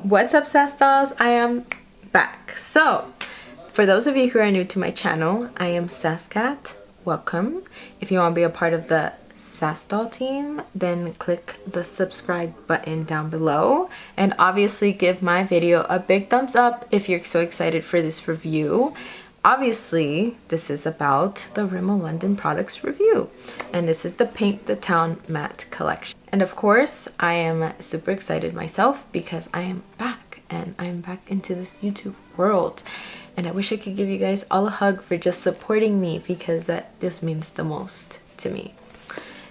What's up, Sass dolls? I am back. So, for those of you who are new to my channel, I am SASSCATT. Welcome. If you want to be a part of the Sass doll team, then click the subscribe button down below, and obviously give my video a big thumbs up if you're so excited for this review. Obviously, this is about the Rimmel London products review, and this is the Paint the Town matte collection. And of course, I am super excited myself because I am back, and I'm back into this YouTube world. And I wish I could give you guys all a hug for just supporting me, because that just means the most to me.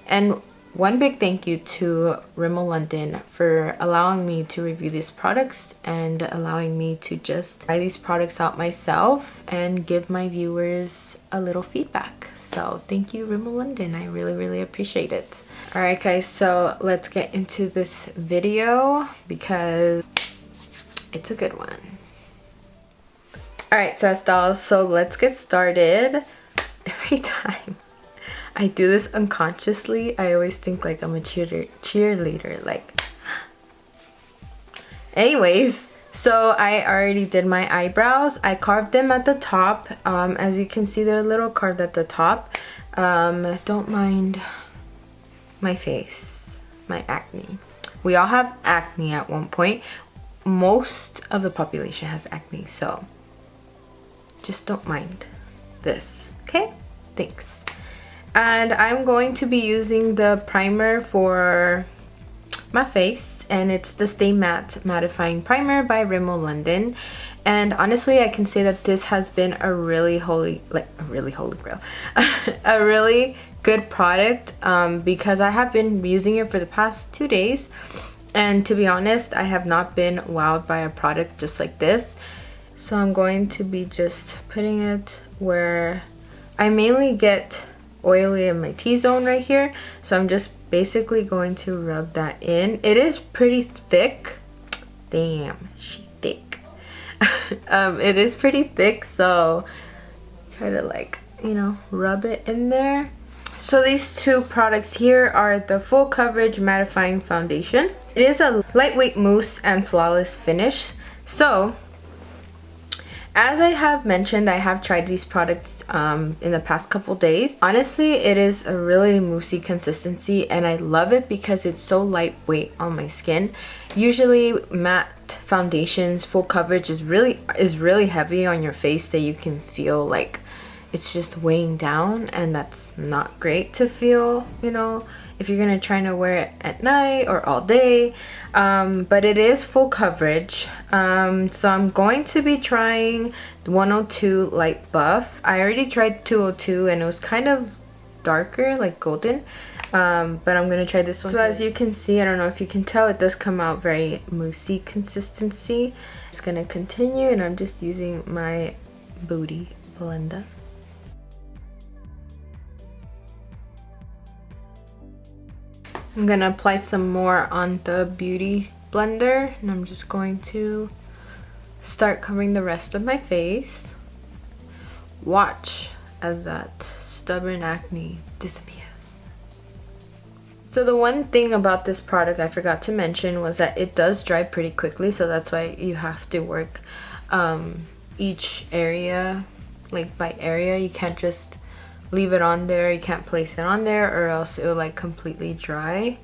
And one big thank you to Rimmel London for allowing me to review these products and allowing me to just try these products out myself and give my viewers a little feedback. So thank you, Rimmel London. I really appreciate it. Alright guys, so let's get into this video because it's a good one. Alright, Sass dolls, so let's get started. Every time I do this unconsciously, I always think like I'm a cheerleader, like. Anyways, so I already did my eyebrows. I carved them at the top. As you can see, they're a little carved at the top. Don't mind my face, my acne. We all have acne at one point. Most of the population has acne, so just don't mind this, okay? Thanks. And I'm going to be using the primer for my face, and it's the Stay Matte Mattifying Primer by Rimmel London. And honestly, I can say that this has been a really holy grail, a really good product, because I have been using it for the past 2 days, and to be honest, I have not been wowed by a product just like this. So I'm going to be just putting it where I mainly get oily in my T-zone right here, so I'm just basically going to rub that in. It is pretty thick. Damn, she thick. It is pretty thick, so try to, like, you know, rub it in there. So these two products here are the Full Coverage Mattifying Foundation. It is a lightweight mousse and flawless finish. So as I have mentioned, I have tried these products in the past couple days. Honestly, it is a really moussey consistency, and I love it because it's so lightweight on my skin. Usually matte foundations, full coverage is really heavy on your face, that you can feel like it's just weighing down, and that's not great to feel, you know, if you're gonna try to wear it at night or all day. But it is full coverage. So I'm going to be trying 102 Light Buff. I already tried 202 and it was kind of darker, like golden. But I'm gonna try this one. So as you can see, I don't know if you can tell, it does come out very moussey consistency. Just gonna continue, and I'm just using my booty blender. I'm gonna apply some more on the beauty blender, and I'm just going to start covering the rest of my face. Watch as that stubborn acne disappears. So the one thing about this product I forgot to mention was that it does dry pretty quickly, so that's why you have to work each area, like by area. You can't just leave it on there, you can't place it on there, or else it will like completely dry.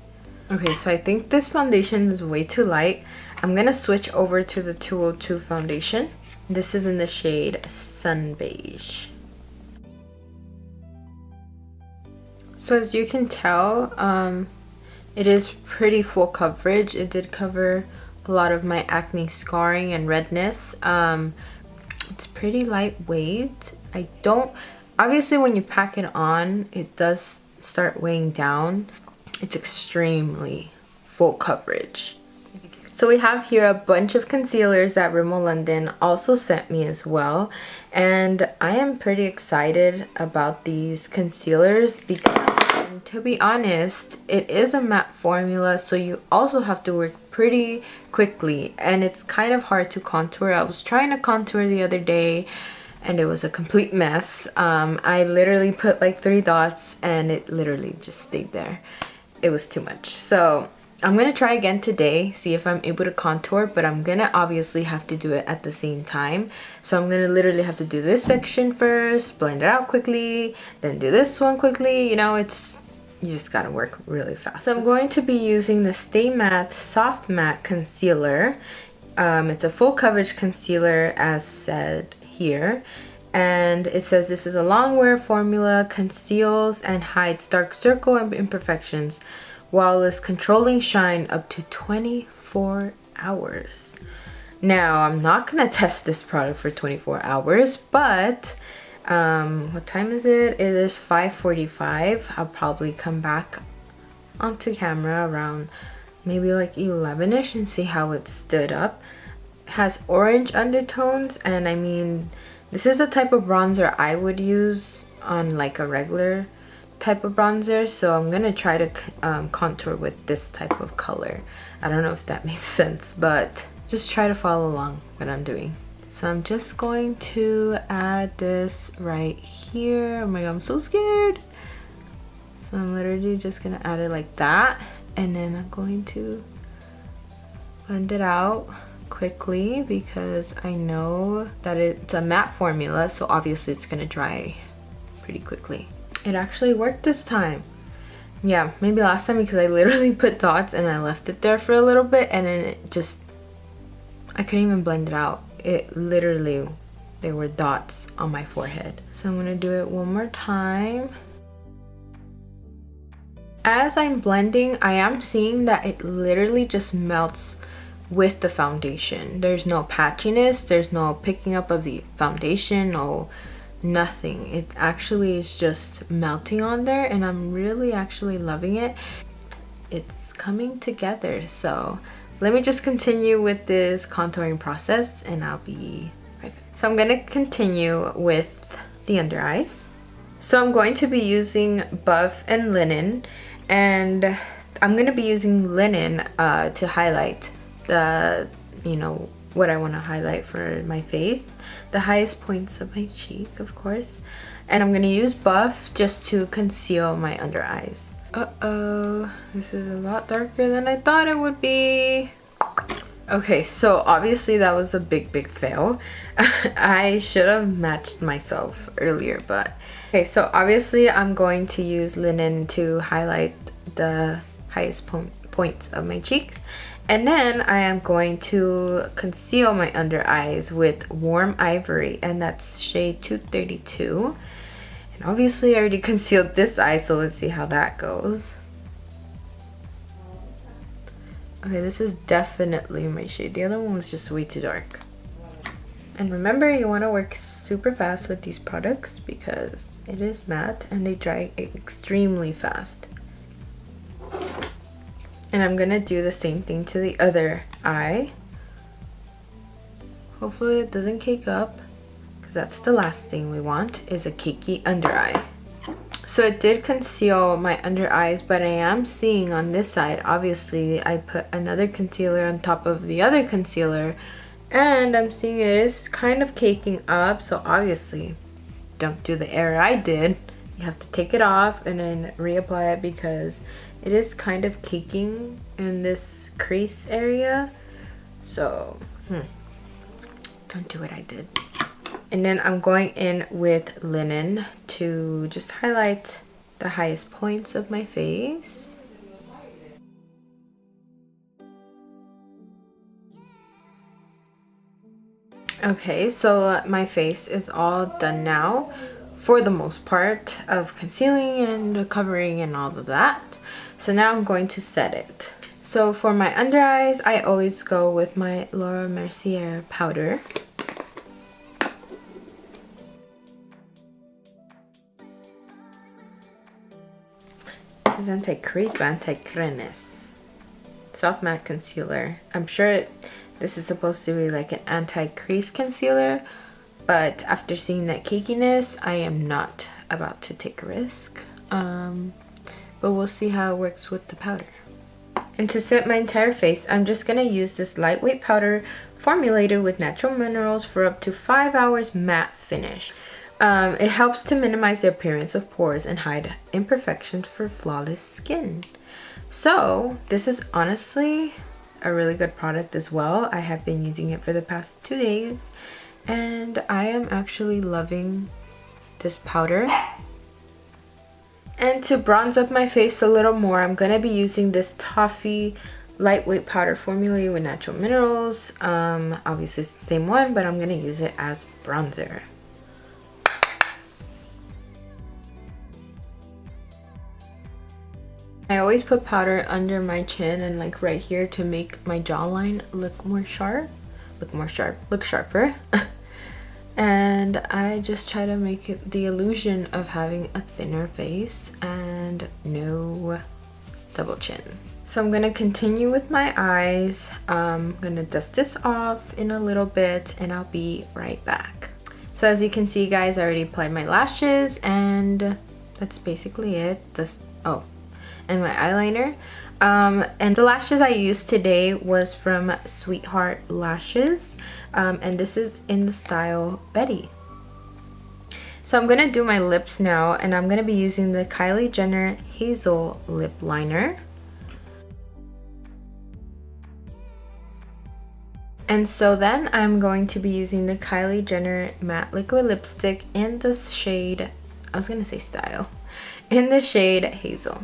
Okay, so I think this foundation is way too light. I'm gonna switch over to the 202 foundation. This is in the shade Sun Beige. So as you can tell, it is pretty full coverage. It did cover a lot of my acne scarring and redness. It's pretty lightweight. Obviously, when you pack it on, it does start weighing down. It's extremely full coverage. So we have here a bunch of concealers that Rimmel London also sent me as well. And I am pretty excited about these concealers because, to be honest, it is a matte formula, so you also have to work pretty quickly. And it's kind of hard to contour. I was trying to contour the other day, and it was a complete mess. I literally put like 3 dots and it literally just stayed there. It was too much. So I'm gonna try again today, see if I'm able to contour, but I'm gonna obviously have to do it at the same time. So I'm gonna literally have to do this section first, blend it out quickly, then do this one quickly. You know, you just gotta work really fast. So I'm going to be using the Stay Matte Soft Matte Concealer. It's a full coverage concealer as said here. And it says this is a long wear formula, conceals and hides dark circle and imperfections, while it's controlling shine up to 24 hours. Now, I'm not gonna test this product for 24 hours, but what time is it? It is 5:45. I'll probably come back onto camera around maybe like 11ish and see how it stood up. It has orange undertones, and I mean, this is the type of bronzer I would use on like a regular type of bronzer, so I'm gonna try to contour with this type of color. I don't know if that makes sense, but just try to follow along what I'm doing. So I'm just going to add this right here. Oh my god, I'm so scared. So I'm literally just gonna add it like that, and then I'm going to blend it out quickly because I know that it's a matte formula, so obviously it's gonna dry pretty quickly. It actually worked this time. Yeah, maybe last time because I literally put dots and I left it there for a little bit, and then it just, I couldn't even blend it out. It literally, there were dots on my forehead. So I'm gonna do it one more time. As I'm blending, I am seeing that it literally just melts with the foundation. There's no patchiness, there's no picking up of the foundation, no nothing. It actually is just melting on there, and I'm really actually loving it. It's coming together. So let me just continue with this contouring process and I'll be right back. So I'm gonna continue with the under eyes. So I'm going to be using Buff and Linen, and I'm gonna be using Linen to highlight the, you know, what I want to highlight for my face, the highest points of my cheek, of course. And I'm gonna use Buff just to conceal my under eyes. Uh-oh, this is a lot darker than I thought it would be. Okay, so obviously that was a big fail. I should have matched myself earlier, but okay, so obviously I'm going to use Linen to highlight the highest points of my cheeks. And then I am going to conceal my under eyes with Warm Ivory, and that's shade 232. And obviously I already concealed this eye, so let's see how that goes. Okay, this is definitely my shade. The other one was just way too dark. And remember, you want to work super fast with these products because it is matte and they dry extremely fast. And I'm gonna do the same thing to the other eye. Hopefully it doesn't cake up, because that's the last thing we want, is a cakey under eye. So it did conceal my under eyes, but I am seeing on this side, obviously I put another concealer on top of the other concealer, and I'm seeing it is kind of caking up. So obviously don't do the error I did. You have to take it off and then reapply it, because it is kind of caking in this crease area. So don't do what I did. And then I'm going in with Linen to just highlight the highest points of my face. Okay, so my face is all done now, for the most part, of concealing and covering and all of that. So now I'm going to set it. So for my under eyes, I always go with my Laura Mercier powder. This is anti-crease but anti-crease. Soft matte concealer. I'm sure this is supposed to be like an anti-crease concealer, but after seeing that cakiness, I am not about to take a risk. But we'll see how it works with the powder. And to set my entire face, I'm just going to use this lightweight powder formulated with natural minerals for up to 5 hours matte finish. It helps to minimize the appearance of pores and hide imperfections for flawless skin. So this is honestly a really good product as well. I have been using it for the past 2 days and I am actually loving this powder. And to bronze up my face a little more, I'm going to be using this toffee lightweight powder formulated with natural minerals. Obviously it's the same one, but I'm going to use it as bronzer. I always put powder under my chin and like right here to make my jawline look sharper. And I just try to make it the illusion of having a thinner face and no double chin. So I'm gonna continue with my eyes. I'm gonna dust this off in a little bit and I'll be right back. So as you can see guys, I already applied my lashes and that's basically it. And my eyeliner. And the lashes I used today was from Sweetheart Lashes. And this is in the style Betty. So I'm going to do my lips now, and I'm going to be using the Kylie Jenner Hazel Lip Liner. And so then I'm going to be using the Kylie Jenner Matte Liquid Lipstick in the shade, I was going to say style, in the shade Hazel.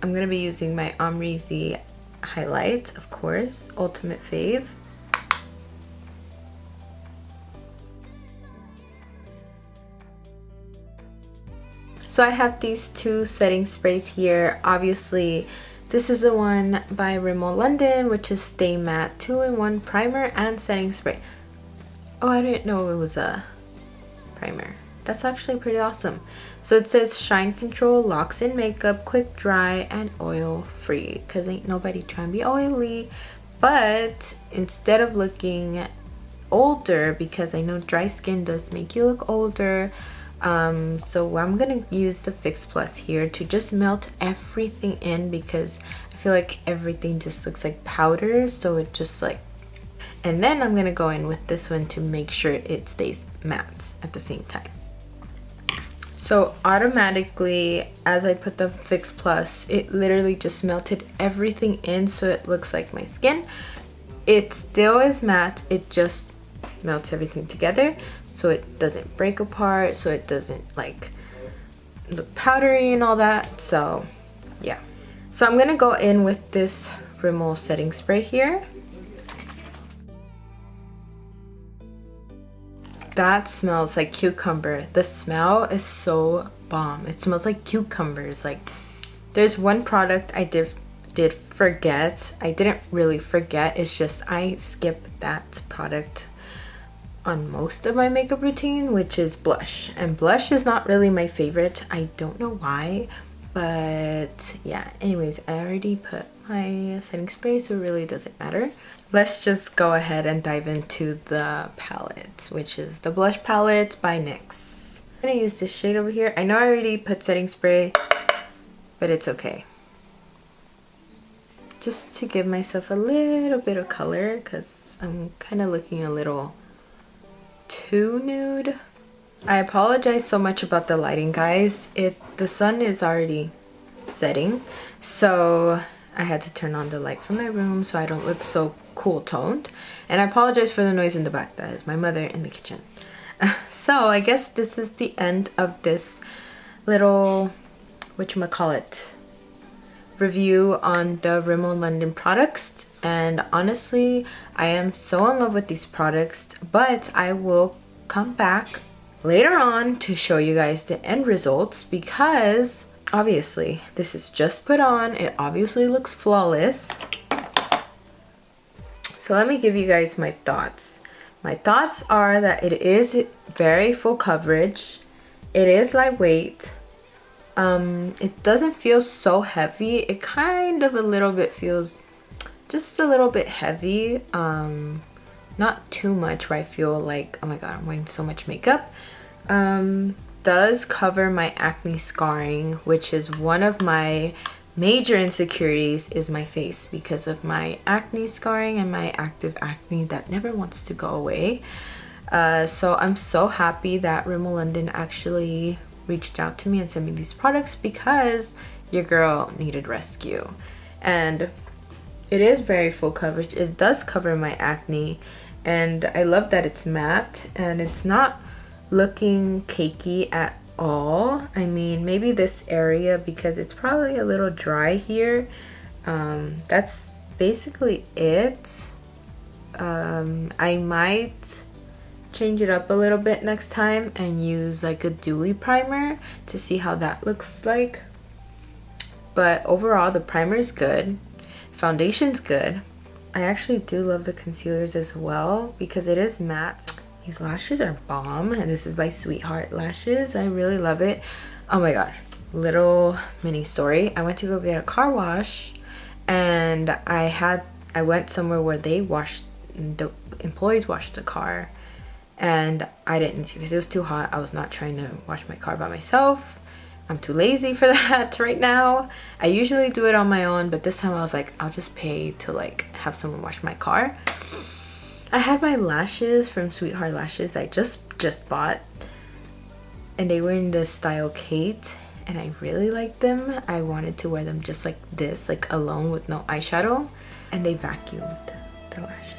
I'm going to be using my Omri-Z highlight, of course, ultimate fave. So I have these two setting sprays here. Obviously, this is the one by Rimmel London, which is Stay Matte 2-in-1 primer and setting spray. Oh, I didn't know it was a primer. That's actually pretty awesome. So it says shine control, locks in makeup, quick dry, and oil free. Cause ain't nobody trying to be oily. But instead of looking older, because I know dry skin does make you look older. So I'm gonna use the Fix Plus here to just melt everything in, because I feel like everything just looks like powder. So it just like, and then I'm gonna go in with this one to make sure it stays matte at the same time. So automatically, as I put the Fix Plus, it literally just melted everything in, so it looks like my skin. It still is matte, it just melts everything together, so it doesn't break apart, so it doesn't like look powdery and all that. So yeah. So I'm gonna go in with this Rimmel setting spray here. That smells like cucumber. The smell is so bomb. It smells like cucumbers. Like, there's one product I did forget. I didn't really forget. It's just I skip that product on most of my makeup routine, which is blush. And blush is not really my favorite. I don't know why. But yeah, anyways, I already put my setting spray, so it really doesn't matter. Let's just go ahead and dive into the palette, which is the blush palette by NYX. I'm gonna use this shade over here. I know I already put setting spray, but it's okay. Just to give myself a little bit of color, because I'm kind of looking a little too nude. I apologize so much about the lighting, guys. The sun is already setting, so I had to turn on the light from my room so I don't look so cool toned. And I apologize for the noise in the back. That is my mother in the kitchen. So I guess this is the end of this little whatchamacallit review on the Rimmel London products. And honestly, I am so in love with these products, but I will come back later on to show you guys the end results, because obviously this is just put on. It obviously looks flawless. So let me give you guys my thoughts. My thoughts are that it is very full coverage. It is lightweight. It doesn't feel so heavy. It kind of a little bit feels just a little bit heavy. Not too much where I feel like, oh my god, I'm wearing so much makeup. does cover my acne scarring, which is one of my major insecurities, is my face, because of my acne scarring and my active acne that never wants to go away. So I'm so happy that Rimmel London actually reached out to me and sent me these products, because your girl needed rescue. And it is very full coverage. It does cover my acne, and I love that it's matte and it's not looking cakey at all. I mean, maybe this area, because it's probably a little dry here. That's basically it. I might change it up a little bit next time and use like a dewy primer to see how that looks like. But overall, the primer is good, foundation's good. I actually do love the concealers as well, because it is matte. These lashes are bomb, and this is by Sweetheart Lashes. I really love it. Oh my god, little mini story. I went to go get a car wash, and I went somewhere where the employees washed the car, and I didn't need to because it was too hot. I was not trying to wash my car by myself. I'm too lazy for that right now. I usually do it on my own, but this time I was like, I'll just pay to like have someone wash my car. I had my lashes from Sweetheart Lashes I just bought, and they were in the style Kate, and I really liked them. I wanted to wear them just like this, like alone with no eyeshadow, and they vacuumed the lashes.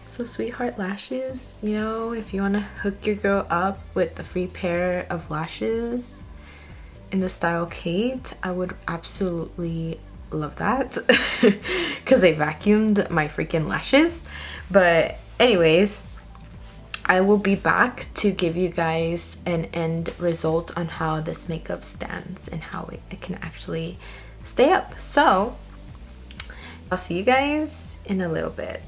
So Sweetheart Lashes, you know, if you want to hook your girl up with a free pair of lashes in the style Kate, I would absolutely love that, because they vacuumed my freaking lashes. But anyways, I will be back to give you guys an end result on how this makeup stands and how it can actually stay up. So I'll see you guys in a little bit.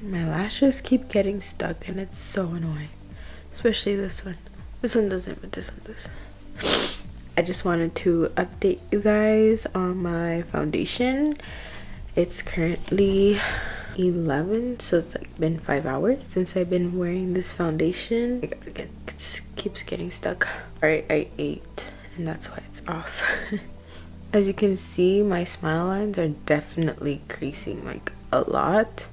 My lashes keep getting stuck, and it's so annoying, especially this one. This one doesn't, but this one does. I just wanted to update you guys on my foundation. It's currently 11, so it's like been 5 hours since I've been wearing this foundation. It keeps getting stuck. Alright, I ate, and that's why it's off. As you can see, my smile lines are definitely creasing like a lot.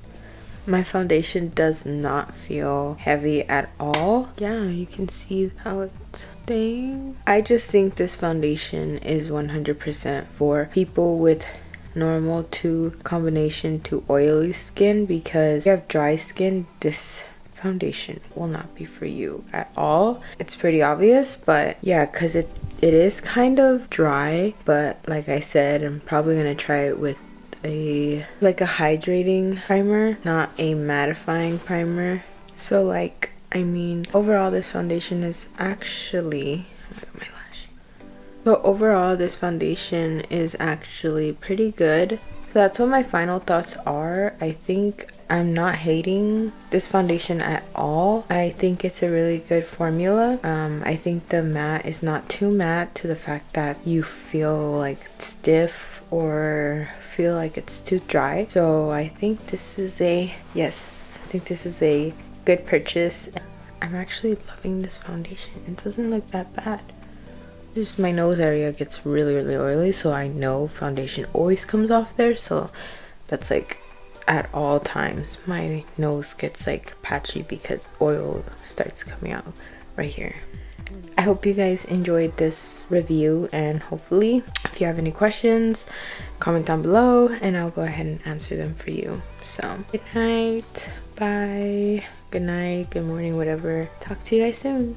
My foundation does not feel heavy at all. Yeah, you can see how it's staying. I just think this foundation is 100% for people with normal to combination to oily skin, because if you have dry skin, this foundation will not be for you at all. It's pretty obvious, but yeah, because it is kind of dry. But like I said, I'm probably gonna try it with a hydrating primer, not a mattifying primer. So like, I mean, overall this foundation is actually, my lash. So overall this foundation is actually pretty good. So that's what my final thoughts are. I think I'm not hating this foundation at all. I think it's a really good formula. I think the matte is not too matte to the fact that you feel like stiff or feel like it's too dry. So I think this is a good purchase. I'm actually loving this foundation. It doesn't look that bad. Just my nose area gets really oily, so I know foundation always comes off there. So that's like at all times my nose gets like patchy because oil starts coming out right here. I hope you guys enjoyed this review, and hopefully if you have any questions, comment down below and I'll go ahead and answer them for you. So good night, bye, good night, good morning, whatever. Talk to you guys soon.